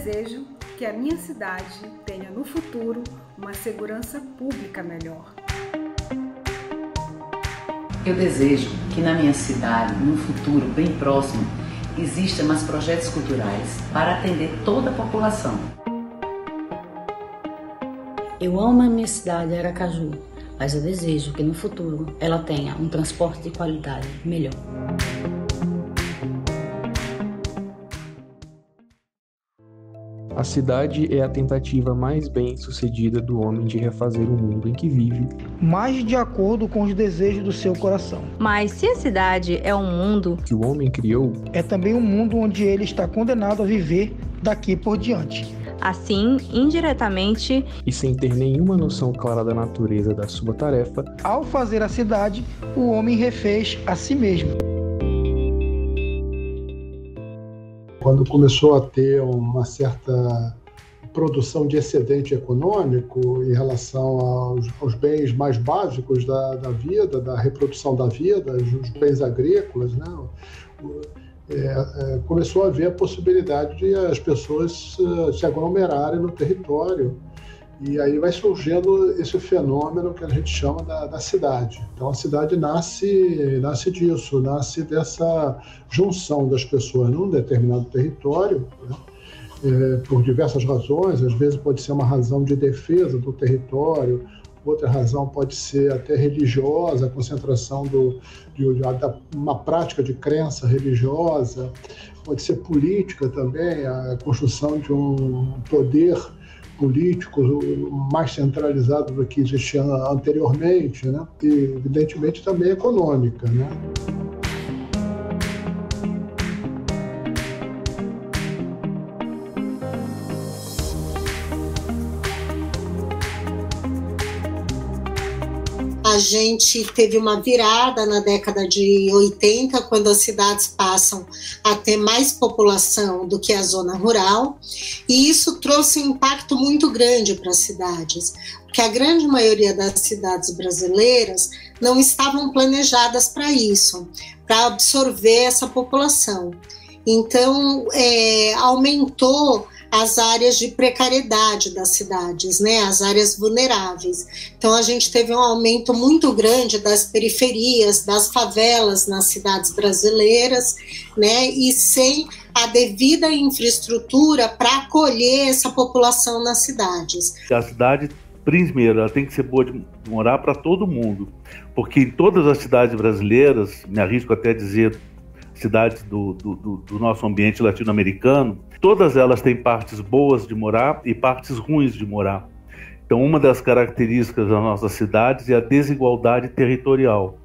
desejo que a minha cidade tenha no futuro uma segurança pública melhor. Eu desejo que na minha cidade, no futuro bem próximo, existam mais projetos culturais para atender toda a população. Eu amo a minha cidade, Aracaju, mas eu desejo que no futuro ela tenha um transporte de qualidade melhor. A cidade é a tentativa mais bem-sucedida do homem de refazer o mundo em que vive, mais de acordo com os desejos do seu coração. Mas se a cidade é um mundo que o homem criou, é também um mundo onde ele está condenado a viver daqui por diante. Assim, indiretamente e sem ter nenhuma noção clara da natureza da sua tarefa, ao fazer a cidade, o homem refez a si mesmo. Quando começou a ter uma certa produção de excedente econômico em relação aos bens mais básicos da vida, da reprodução da vida, os bens agrícolas, né? Começou a haver a possibilidade de as pessoas se aglomerarem no território. E aí vai surgindo esse fenômeno que a gente chama da cidade. Então a cidade nasce disso, nasce dessa junção das pessoas num determinado território, né? Por diversas razões. Às vezes pode ser uma razão de defesa do território, outra razão pode ser até religiosa, a concentração de uma prática de crença religiosa, pode ser política também, a construção de um poder político mais centralizado do que existia anteriormente, né? E, evidentemente, também econômica, né? A gente teve uma virada na década de 80, quando as cidades passam a ter mais população do que a zona rural, e isso trouxe um impacto muito grande para as cidades, porque a grande maioria das cidades brasileiras não estavam planejadas para isso, para absorver essa população. Então, aumentou as áreas de precariedade das cidades, né, as áreas vulneráveis. Então a gente teve um aumento muito grande das periferias, das favelas nas cidades brasileiras, né, e sem a devida infraestrutura para acolher essa população nas cidades. A cidade, primeiro, ela tem que ser boa de morar para todo mundo, porque em todas as cidades brasileiras, me arrisco até a dizer, cidades do nosso ambiente latino-americano, todas elas têm partes boas de morar e partes ruins de morar. Então, uma das características das nossas cidades é a desigualdade territorial.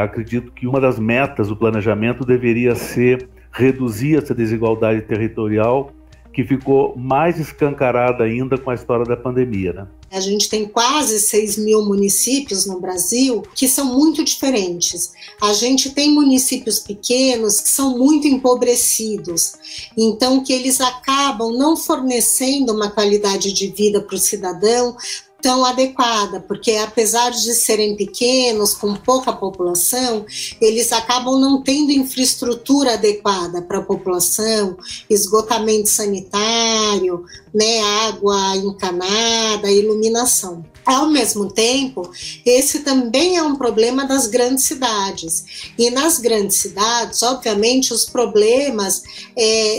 Acredito que uma das metas do planejamento deveria ser reduzir essa desigualdade territorial, que ficou mais escancarada ainda com a história da pandemia, né? A gente tem quase 6 mil municípios no Brasil que são muito diferentes. A gente tem municípios pequenos que são muito empobrecidos, então que eles acabam não fornecendo uma qualidade de vida para o cidadão tão adequada, porque apesar de serem pequenos, com pouca população, eles acabam não tendo infraestrutura adequada para a população, esgotamento sanitário, né, água encanada, iluminação. Ao mesmo tempo, esse também é um problema das grandes cidades. E nas grandes cidades, obviamente, os problemas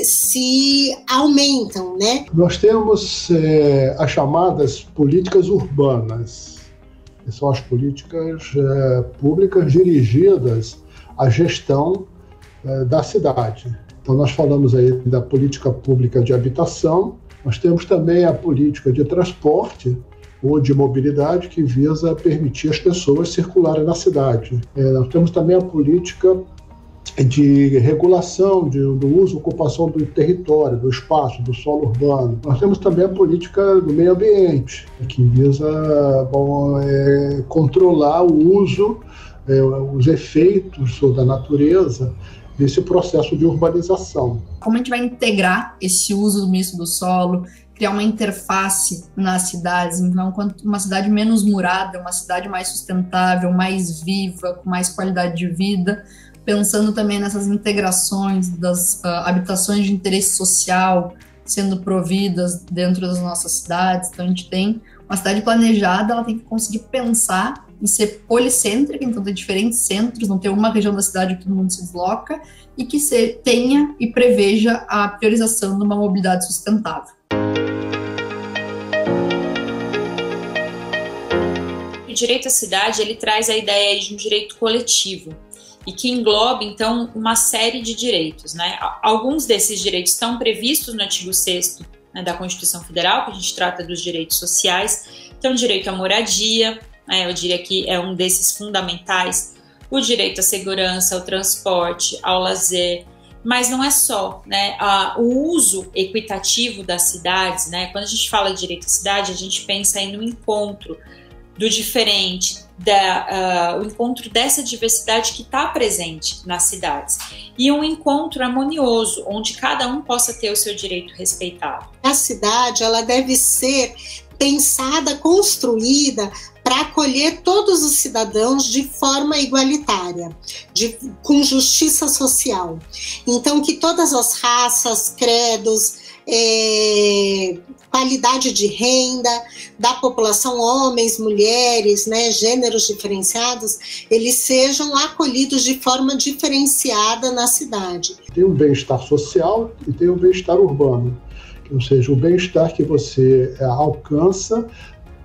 se aumentam, né? Nós temos as chamadas políticas urbanas, que são as políticas públicas dirigidas à gestão da cidade. Então, nós falamos aí da política pública de habitação, nós temos também a política de transporte, ou de mobilidade, que visa permitir as pessoas circularem na cidade. Nós temos também a política de regulação do uso e ocupação do território, do espaço, do solo urbano. Nós temos também a política do meio ambiente, que visa controlar o uso, os efeitos da natureza desse processo de urbanização. Como a gente vai integrar esse uso do solo, criar uma interface nas cidades? Então, quanto uma cidade menos murada, uma cidade mais sustentável, mais viva, com mais qualidade de vida, pensando também nessas integrações das habitações de interesse social, sendo providas dentro das nossas cidades. Então a gente tem uma cidade planejada, ela tem que conseguir pensar em ser policêntrica, então ter diferentes centros, não ter uma região da cidade que todo mundo se desloca, e que tenha e preveja a priorização de uma mobilidade sustentável. O direito à cidade, ele traz a ideia de um direito coletivo e que engloba, então, uma série de direitos, né? Alguns desses direitos estão previstos no artigo 6º, né, da Constituição Federal, que a gente trata dos direitos sociais. Então, o direito à moradia, né, eu diria que é um desses fundamentais, o direito à segurança, ao transporte, ao lazer, mas não é só, né, o uso equitativo das cidades, né? Quando a gente fala de direito à cidade, a gente pensa aí no encontro do diferente, o encontro dessa diversidade que está presente nas cidades e um encontro harmonioso, onde cada um possa ter o seu direito respeitado. A cidade, ela deve ser pensada, construída para acolher todos os cidadãos de forma igualitária, com justiça social. Então, que todas as raças, credos, qualidade de renda da população, homens, mulheres, né, gêneros diferenciados, eles sejam acolhidos de forma diferenciada na cidade. Tem um bem-estar social e tem um bem-estar urbano, ou seja, o bem-estar que você alcança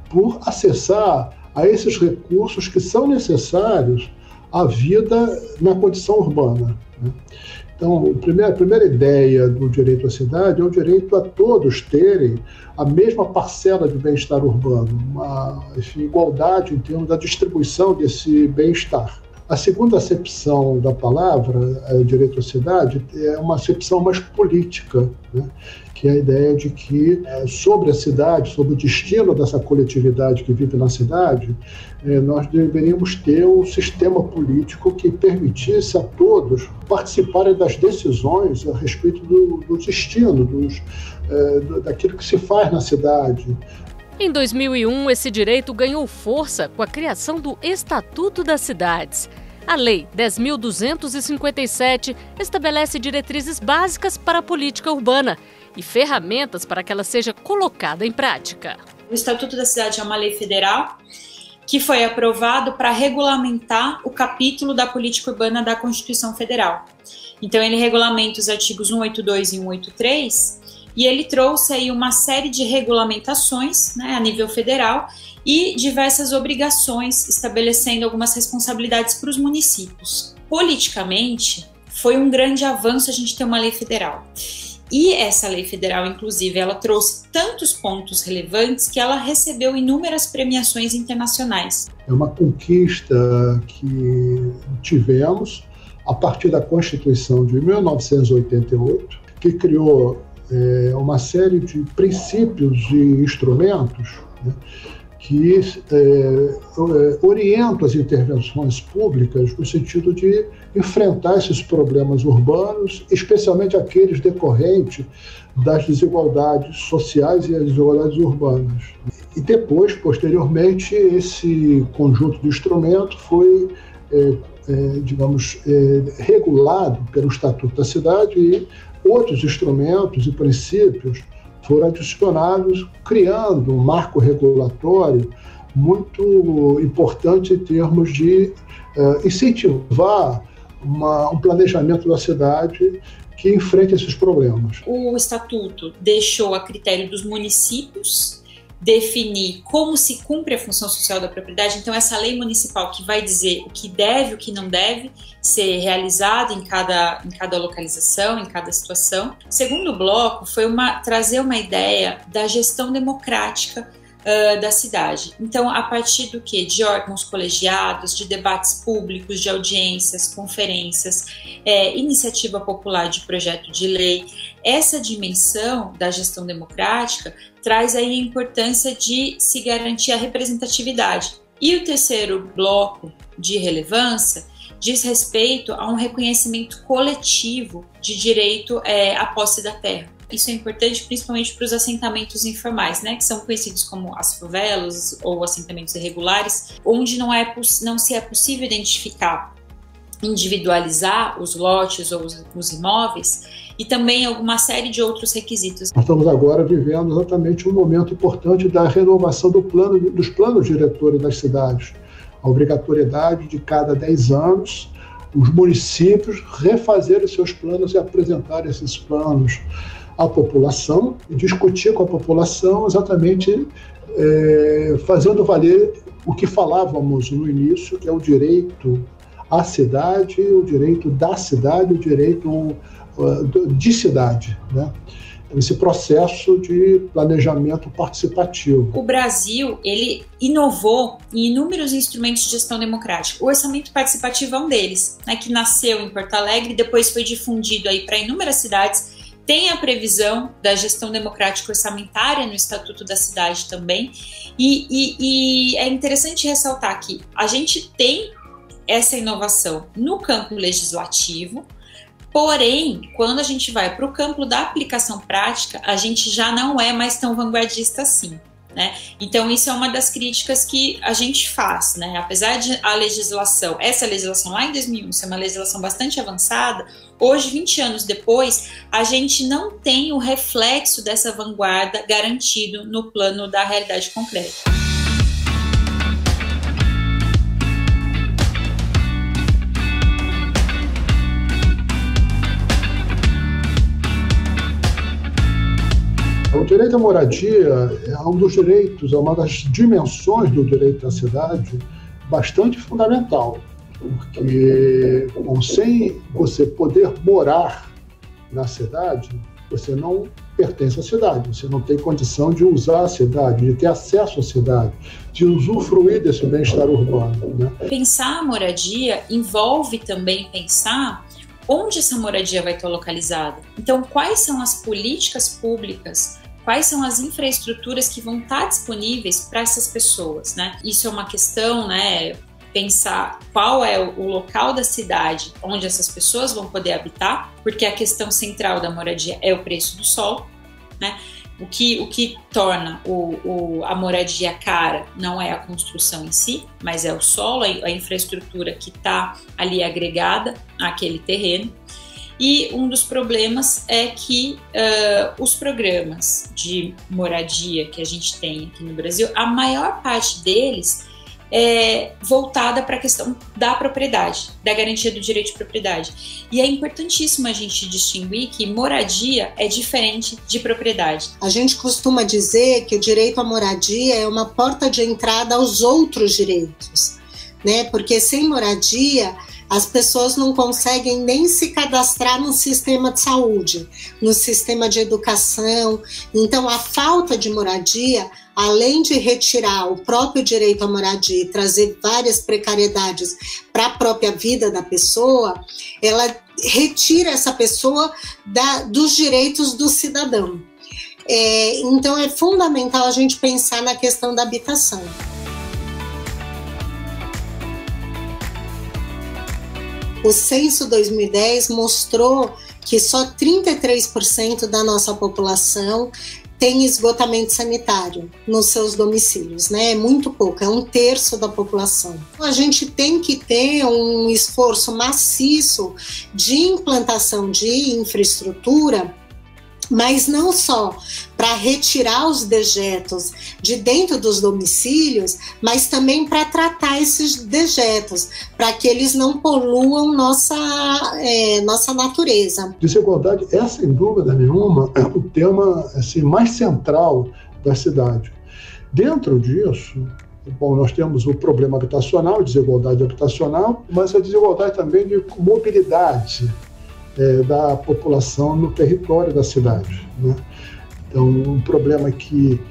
por acessar a esses recursos que são necessários à vida na condição urbana, né? Então, a primeira ideia do direito à cidade é o direito a todos terem a mesma parcela de bem-estar urbano, uma igualdade em termos da distribuição desse bem-estar. A segunda acepção da palavra, direito à cidade, é uma acepção mais política, né? Que é a ideia de que sobre a cidade, sobre o destino dessa coletividade que vive na cidade, nós deveríamos ter um sistema político que permitisse a todos participarem das decisões a respeito do destino, daquilo que se faz na cidade. Em 2001, esse direito ganhou força com a criação do Estatuto das Cidades. A Lei 10.257 estabelece diretrizes básicas para a política urbana e ferramentas para que ela seja colocada em prática. O Estatuto da Cidade é uma lei federal que foi aprovado para regulamentar o capítulo da política urbana da Constituição Federal. Então ele regulamenta os artigos 182 e 183 e ele trouxe aí uma série de regulamentações, né, a nível federal e diversas obrigações, estabelecendo algumas responsabilidades para os municípios. Politicamente, foi um grande avanço a gente ter uma lei federal. E essa lei federal, inclusive, ela trouxe tantos pontos relevantes que ela recebeu inúmeras premiações internacionais. É uma conquista que tivemos a partir da Constituição de 1988, que criou uma série de princípios e instrumentos, né, que orientam as intervenções públicas no sentido de enfrentar esses problemas urbanos, especialmente aqueles decorrentes das desigualdades sociais e as desigualdades urbanas. E depois, posteriormente, esse conjunto de instrumentos foi, regulado pelo Estatuto da Cidade e outros instrumentos e princípios foram adicionados, criando um marco regulatório muito importante em termos de incentivar um planejamento da cidade que enfrente esses problemas. O Estatuto deixou a critério dos municípios definir como se cumpre a função social da propriedade. Então essa lei municipal que vai dizer o que deve e o que não deve ser realizado em cada localização, em cada situação. O segundo bloco foi trazer uma ideia da gestão democrática da cidade. Então, a partir do quê? De órgãos colegiados, de debates públicos, de audiências, conferências, iniciativa popular de projeto de lei. Essa dimensão da gestão democrática traz aí a importância de se garantir a representatividade. E o terceiro bloco de relevância diz respeito a um reconhecimento coletivo de direito à posse da terra. Isso é importante principalmente para os assentamentos informais, né, que são conhecidos como as favelas ou assentamentos irregulares, onde não se é possível identificar individualizar os lotes ou os imóveis, e também alguma série de outros requisitos. Nós estamos agora vivendo exatamente um momento importante da renovação dos planos diretores das cidades. A obrigatoriedade de cada 10 anos os municípios refazerem seus planos e apresentarem esses planos à população e discutir com a população exatamente fazendo valer o que falávamos no início, que é o direito à cidade, o direito da cidade, o direito de cidade, né? Esse processo de planejamento participativo. O Brasil, ele inovou em inúmeros instrumentos de gestão democrática. O orçamento participativo é um deles, né, que nasceu em Porto Alegre e depois foi difundido aí para inúmeras cidades. Tem a previsão da gestão democrática orçamentária no Estatuto da Cidade também. E é interessante ressaltar que a gente tem essa inovação no campo legislativo. Porém, quando a gente vai para o campo da aplicação prática, a gente já não é mais tão vanguardista assim, né? Então, isso é uma das críticas que a gente faz, né? Apesar de essa legislação lá em 2001 ser uma legislação bastante avançada, hoje, 20 anos depois, a gente não tem o reflexo dessa vanguarda garantido no plano da realidade concreta. O direito à moradia é um dos direitos, é uma das dimensões do direito à cidade bastante fundamental, porque sem você poder morar na cidade, você não pertence à cidade, você não tem condição de usar a cidade, de ter acesso à cidade, de usufruir desse bem-estar urbano, né? Pensar a moradia envolve também pensar onde essa moradia vai estar localizada. Então, quais são as políticas públicas, quais são as infraestruturas que vão estar disponíveis para essas pessoas, né? Isso é uma questão, né? Pensar qual é o local da cidade onde essas pessoas vão poder habitar, porque a questão central da moradia é o preço do solo, né? O que torna a moradia cara não é a construção em si, mas é o solo, a infraestrutura que está ali agregada àquele terreno. E um dos problemas é que os programas de moradia que a gente tem aqui no Brasil, a maior parte deles é voltada para a questão da propriedade, da garantia do direito de propriedade. E é importantíssimo a gente distinguir que moradia é diferente de propriedade. A gente costuma dizer que o direito à moradia é uma porta de entrada aos outros direitos, né? Porque sem moradia as pessoas não conseguem nem se cadastrar no sistema de saúde, no sistema de educação. Então, a falta de moradia, além de retirar o próprio direito à moradia e trazer várias precariedades para a própria vida da pessoa, ela retira essa pessoa dos direitos do cidadão. Então, é fundamental a gente pensar na questão da habitação. O censo 2010 mostrou que só 33% da nossa população tem esgotamento sanitário nos seus domicílios, né? É muito pouco, é 1/3 da população. A gente tem que ter um esforço maciço de implantação de infraestrutura, mas não só para retirar os dejetos de dentro dos domicílios, mas também para tratar esses dejetos, para que eles não poluam nossa natureza. Desigualdade é, sem dúvida nenhuma, o tema assim, mais central da cidade. Dentro disso, bom, nós temos o problema habitacional, desigualdade habitacional, mas a desigualdade também de mobilidade da população no território da cidade, né? Então, um problema que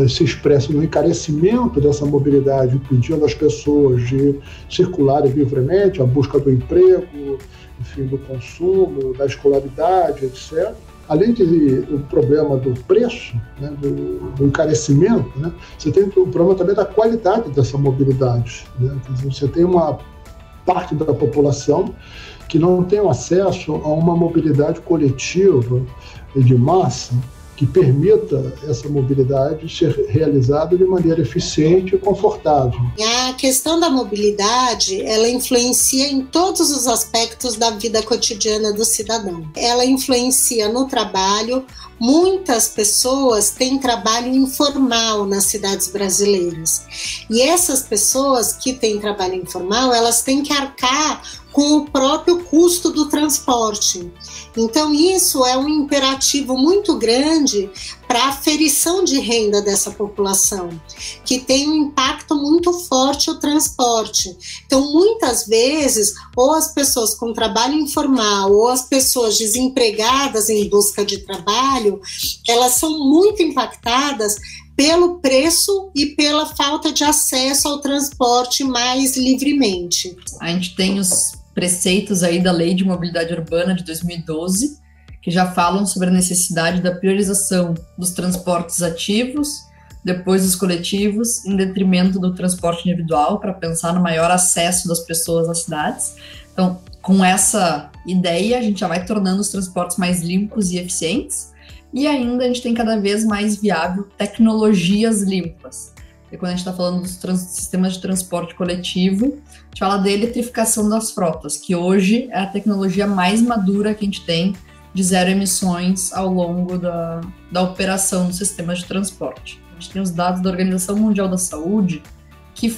se expressa no encarecimento dessa mobilidade, impedindo as pessoas de circularem livremente, a busca do emprego, enfim, do consumo, da escolaridade, etc. Além do problema do preço, né, do encarecimento, né, você tem o problema também da qualidade dessa mobilidade, né? Quer dizer, você tem uma parte da população que não tem acesso a uma mobilidade coletiva e de massa que permita essa mobilidade ser realizada de maneira eficiente e confortável. A questão da mobilidade, ela influencia em todos os aspectos da vida cotidiana do cidadão. Ela influencia no trabalho. Muitas pessoas têm trabalho informal nas cidades brasileiras. E essas pessoas que têm trabalho informal, elas têm que arcar com o próprio custo do transporte. Então, isso é um imperativo muito grande para a aferição de renda dessa população, que tem um impacto muito forte o transporte. Então, muitas vezes, ou as pessoas com trabalho informal, ou as pessoas desempregadas em busca de trabalho, elas são muito impactadas pelo preço e pela falta de acesso ao transporte mais livremente. A gente tem os preceitos aí da Lei de Mobilidade Urbana de 2012, que já falam sobre a necessidade da priorização dos transportes ativos, depois dos coletivos, em detrimento do transporte individual, para pensar no maior acesso das pessoas às cidades. Então, com essa ideia, a gente já vai tornando os transportes mais limpos e eficientes, e ainda a gente tem cada vez mais viável tecnologias limpas. E quando a gente está falando dos sistemas de transporte coletivo, a gente fala da eletrificação das frotas, que hoje é a tecnologia mais madura que a gente tem de zero emissões ao longo da operação dos sistemas de transporte. A gente tem os dados da Organização Mundial da Saúde que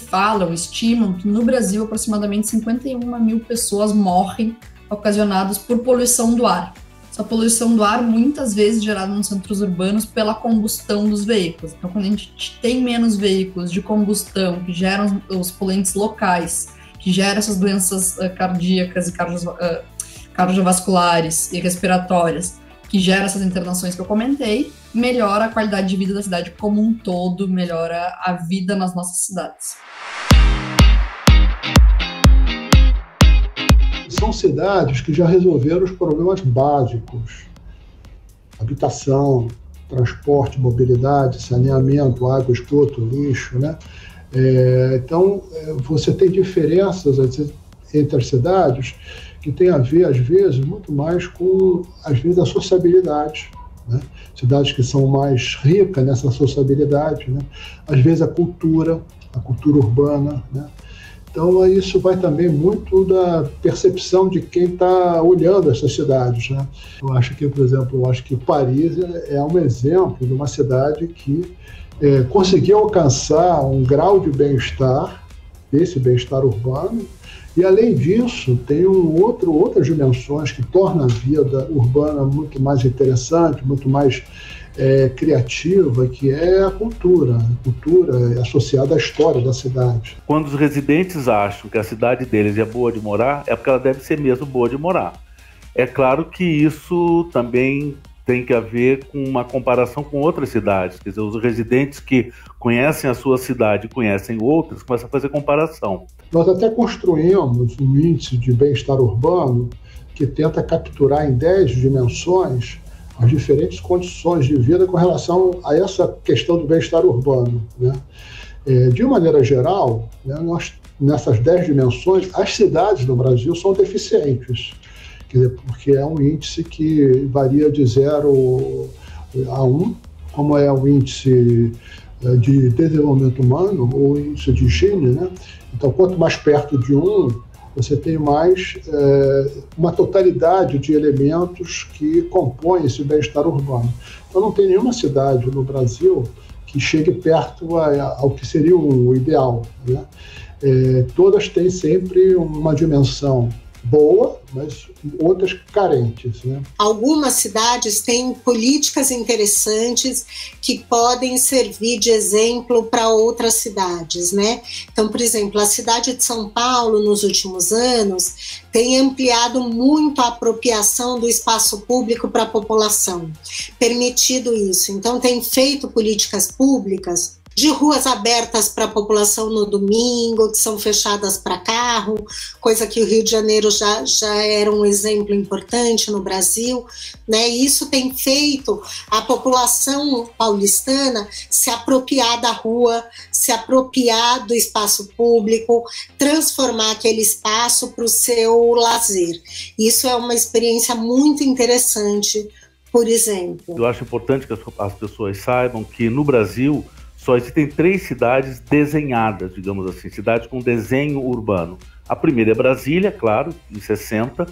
estimam que no Brasil aproximadamente 51 mil pessoas morrem ocasionadas por poluição do ar. Essa poluição do ar muitas vezes gerada nos centros urbanos pela combustão dos veículos. Então, quando a gente tem menos veículos de combustão que geram os poluentes locais, que geram essas doenças cardíacas e cardiovasculares e respiratórias, que geram essas internações que eu comentei, melhora a qualidade de vida da cidade como um todo, melhora a vida nas nossas cidades. São cidades que já resolveram os problemas básicos: habitação, transporte, mobilidade, saneamento, água, esgoto, lixo, né? Então, você tem diferenças entre as cidades que tem a ver, às vezes, muito mais com, às vezes, a sociabilidade, né? Cidades que são mais ricas nessa sociabilidade, né? Às vezes a cultura urbana, né? Então, isso vai também muito da percepção de quem está olhando essas cidades, né? Eu acho que, por exemplo, Paris é um exemplo de uma cidade que conseguiu alcançar um grau de bem-estar, esse bem-estar urbano, e, além disso, tem outras dimensões que tornam a vida urbana muito mais interessante, muito mais criativa, que é a cultura. A cultura é associada à história da cidade. Quando os residentes acham que a cidade deles é boa de morar, é porque ela deve ser mesmo boa de morar. É claro que isso também tem que haver com uma comparação com outras cidades. Quer dizer, os residentes que conhecem a sua cidade e conhecem outras, começam a fazer comparação. Nós até construímos um índice de bem-estar urbano que tenta capturar em 10 dimensões as diferentes condições de vida com relação a essa questão do bem-estar urbano, né? De uma maneira geral, né, nessas 10 dimensões, as cidades no Brasil são deficientes, porque é um índice que varia de 0 a 1, como é o índice de desenvolvimento humano, ou índice de Gini, né? Então, quanto mais perto de 1, você tem mais uma totalidade de elementos que compõem esse bem-estar urbano. Então, não tem nenhuma cidade no Brasil que chegue perto ao que seria o ideal, né? Todas têm sempre uma dimensão boa, mas outras carentes, né? Algumas cidades têm políticas interessantes que podem servir de exemplo para outras cidades, né? Então, por exemplo, a cidade de São Paulo, nos últimos anos, tem ampliado muito a apropriação do espaço público para a população, permitido isso. Então, tem feito políticas públicas de ruas abertas para a população no domingo, que são fechadas para carro, coisa que o Rio de Janeiro já era um exemplo importante no Brasil, né? E isso tem feito a população paulistana se apropriar da rua, se apropriar do espaço público, transformar aquele espaço para o seu lazer. Isso é uma experiência muito interessante por exemplo? Eu acho importante que as pessoas saibam que no Brasil só existem 3 cidades desenhadas, digamos assim, cidades com desenho urbano. A primeira é Brasília, claro, em 60.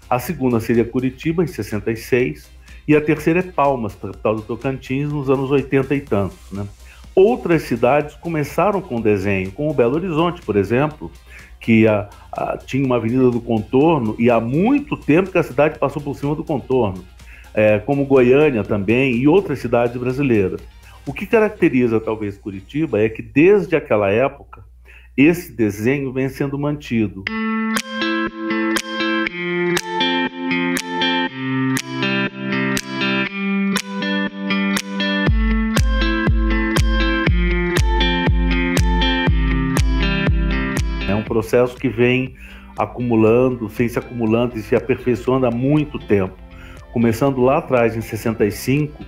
A segunda seria Curitiba, em 66. E a terceira é Palmas, capital do Tocantins, nos anos 80 e tantos, né? Outras cidades começaram com desenho, como Belo Horizonte, por exemplo, que tinha uma avenida do contorno e há muito tempo que a cidade passou por cima do contorno, como Goiânia também e outras cidades brasileiras. O que caracteriza talvez Curitiba é que desde aquela época esse desenho vem sendo mantido. É um processo que vem acumulando e se aperfeiçoando há muito tempo. Começando lá atrás, em 65,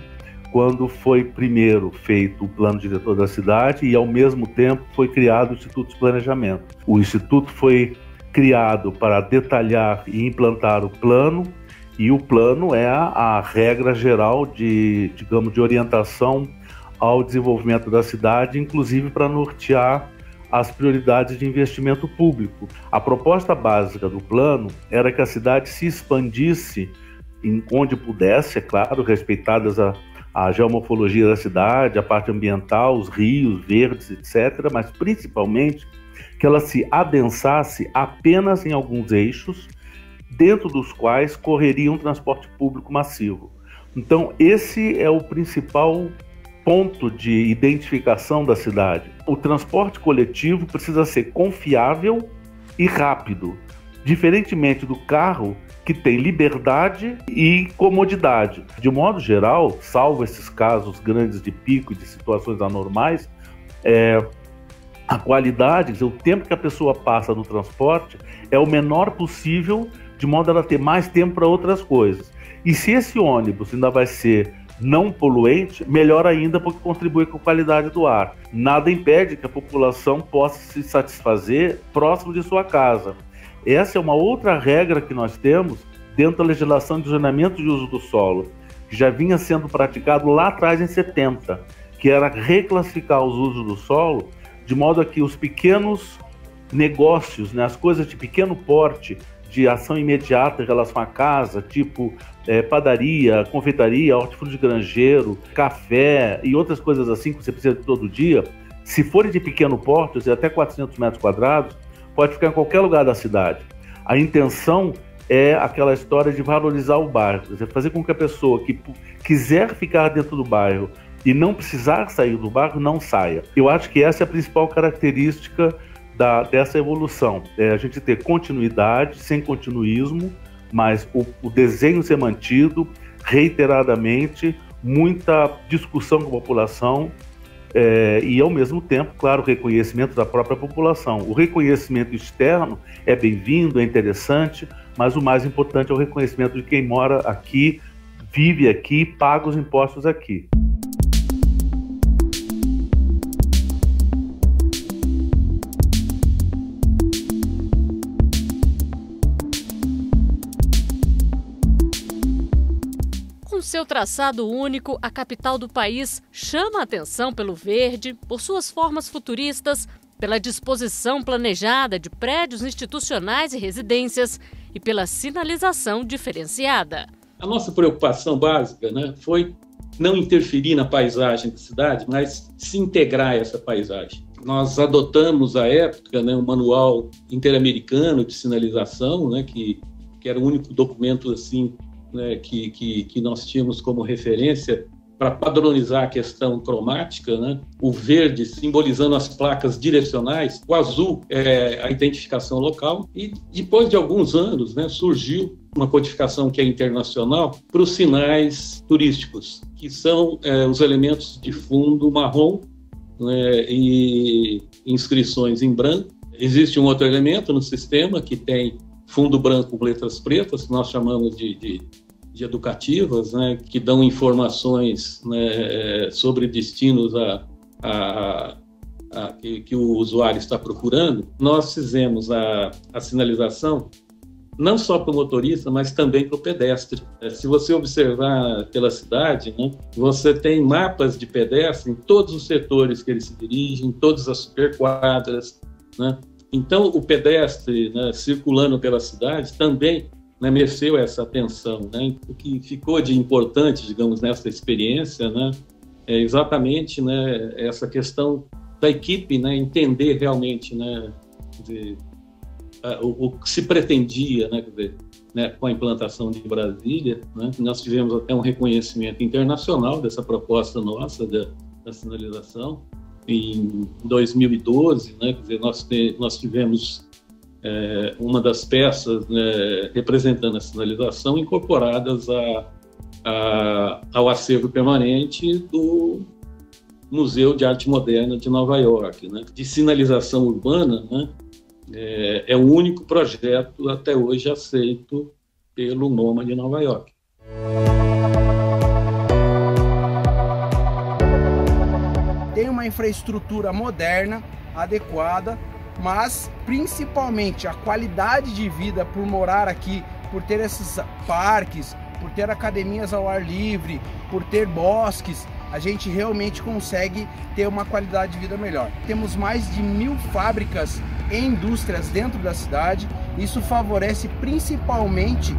quando foi primeiro feito o plano diretor da cidade e, ao mesmo tempo, foi criado o Instituto de Planejamento. O Instituto foi criado para detalhar e implantar o plano, e o plano é a regra geral de orientação ao desenvolvimento da cidade, inclusive para nortear as prioridades de investimento público. A proposta básica do plano era que a cidade se expandisse onde pudesse, é claro, respeitadas a geomorfologia da cidade, a parte ambiental, os rios verdes, etc., mas principalmente que ela se adensasse apenas em alguns eixos, dentro dos quais correria um transporte público massivo. Então, esse é o principal ponto de identificação da cidade. O transporte coletivo precisa ser confiável e rápido, diferentemente do carro, que tem liberdade e comodidade. De modo geral, salvo esses casos grandes de pico e de situações anormais, a qualidade, o tempo que a pessoa passa no transporte é o menor possível, de modo a ela ter mais tempo para outras coisas. E se esse ônibus ainda vai ser não poluente, melhor ainda, porque contribui com a qualidade do ar. Nada impede que a população possa se satisfazer próximo de sua casa. Essa é uma outra regra que nós temos dentro da legislação de zoneamento de uso do solo, que já vinha sendo praticado lá atrás em 70, que era reclassificar os usos do solo de modo a que os pequenos negócios, né, as coisas de pequeno porte, de ação imediata em relação à casa, tipo padaria, confeitaria, hortifruti granjeiro, café e outras coisas assim que você precisa de todo dia, se forem de pequeno porte, ou seja, até 400 metros quadrados, pode ficar em qualquer lugar da cidade. A intenção é aquela história de valorizar o bairro, quer dizer, fazer com que a pessoa que quiser ficar dentro do bairro e não precisar sair do bairro, não saia. Eu acho que essa é a principal característica dessa evolução. A gente ter continuidade, sem continuismo, mas o desenho ser mantido reiteradamente, muita discussão com a população e, ao mesmo tempo, claro, o reconhecimento da própria população. O reconhecimento externo é bem-vindo, é interessante, mas o mais importante é o reconhecimento de quem mora aqui, vive aqui, paga os impostos aqui. Seu traçado único, a capital do país chama a atenção pelo verde, por suas formas futuristas, pela disposição planejada de prédios institucionais e residências e pela sinalização diferenciada. A nossa preocupação básica, né, foi não interferir na paisagem da cidade, mas se integrar a essa paisagem. Nós adotamos, à época, né, um manual interamericano de sinalização, né, que era o único documento assim, né, que nós tínhamos como referência para padronizar a questão cromática, né? O verde simbolizando as placas direcionais, o azul é a identificação local, e depois de alguns anos, né, surgiu uma codificação que é internacional para os sinais turísticos, que são os elementos de fundo marrom, né, e inscrições em branco. Existe um outro elemento no sistema que tem fundo branco com letras pretas, que nós chamamos de educativas, né, que dão informações, né, sobre destinos que o usuário está procurando. Nós fizemos a sinalização não só para o motorista, mas também para o pedestre. Se você observar pela cidade, né, você tem mapas de pedestre em todos os setores que eles se dirigem, em todas as superquadras, né? Então, o pedestre, né, circulando pela cidade também, né, mereceu essa atenção, né? O que ficou de importante, digamos, nessa experiência, né, é exatamente, né, essa questão da equipe, né, entender realmente, né, o que se pretendia, né, com a implantação de Brasília, né? Nós tivemos até um reconhecimento internacional dessa proposta nossa da sinalização. Em 2012, né, quer dizer, nós tivemos uma das peças, né, representando a sinalização incorporadas ao acervo permanente do Museu de Arte Moderna de Nova York, né, de sinalização urbana, né, é o único projeto até hoje aceito pelo MoMA de Nova York. Tem uma infraestrutura moderna, adequada, mas principalmente a qualidade de vida por morar aqui, por ter esses parques, por ter academias ao ar livre, por ter bosques, a gente realmente consegue ter uma qualidade de vida melhor. Temos mais de 1000 fábricas e indústrias dentro da cidade. Isso favorece principalmente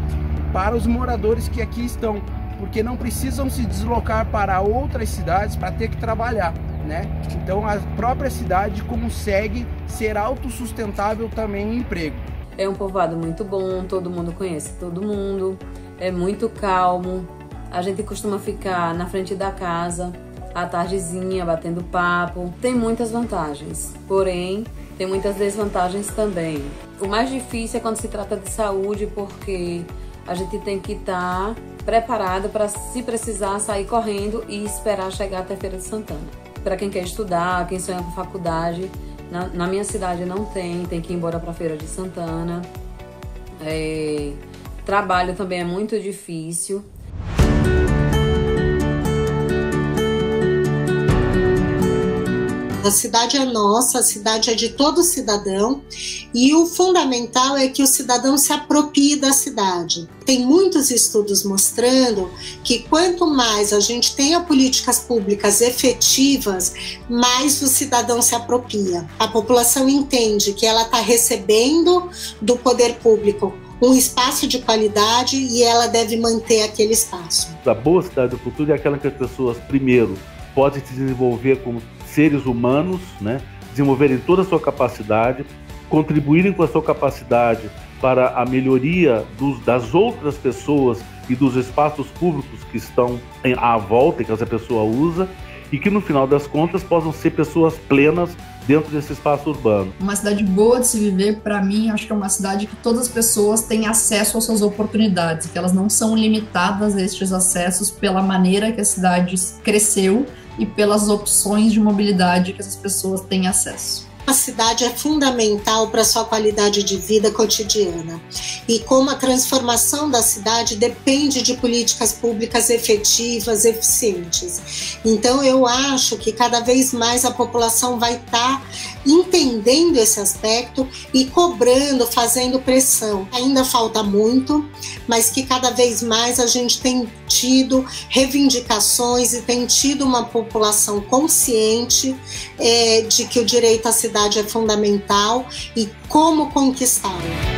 para os moradores que aqui estão, porque não precisam se deslocar para outras cidades para ter que trabalhar, né? Então a própria cidade consegue ser autossustentável também no emprego. É um povoado muito bom, todo mundo conhece todo mundo, é muito calmo. A gente costuma ficar na frente da casa à tardezinha, batendo papo. Tem muitas vantagens, porém tem muitas desvantagens também. O mais difícil é quando se trata de saúde, porque a gente tem que estar preparado para, se precisar, sair correndo e esperar chegar até Feira de Santana. Para quem quer estudar, quem sonha com faculdade, na minha cidade não tem que ir embora para Feira de Santana. Trabalho também é muito difícil. A cidade é nossa, a cidade é de todo cidadão, e o fundamental é que o cidadão se aproprie da cidade. Tem muitos estudos mostrando que quanto mais a gente tenha políticas públicas efetivas, mais o cidadão se apropria. A população entende que ela está recebendo do poder público um espaço de qualidade e ela deve manter aquele espaço. A boa cidade do futuro é aquela que as pessoas, primeiro, podem se desenvolver como seres humanos, né? Desenvolverem toda a sua capacidade, contribuírem com a sua capacidade para a melhoria das outras pessoas e dos espaços públicos que estão à volta e que essa pessoa usa, e que no final das contas possam ser pessoas plenas dentro desse espaço urbano. Uma cidade boa de se viver, para mim, acho que é uma cidade que todas as pessoas têm acesso às suas oportunidades, que elas não são limitadas a estes acessos pela maneira que a cidade cresceu e pelas opções de mobilidade que essas pessoas têm acesso. A cidade é fundamental para a sua qualidade de vida cotidiana. E como a transformação da cidade depende de políticas públicas efetivas, eficientes. Então eu acho que cada vez mais a população vai estar entendendo esse aspecto e cobrando, fazendo pressão. Ainda falta muito, mas que cada vez mais a gente tem tido reivindicações e tem tido uma população consciente de que o direito à cidade é fundamental e como conquistá-lo.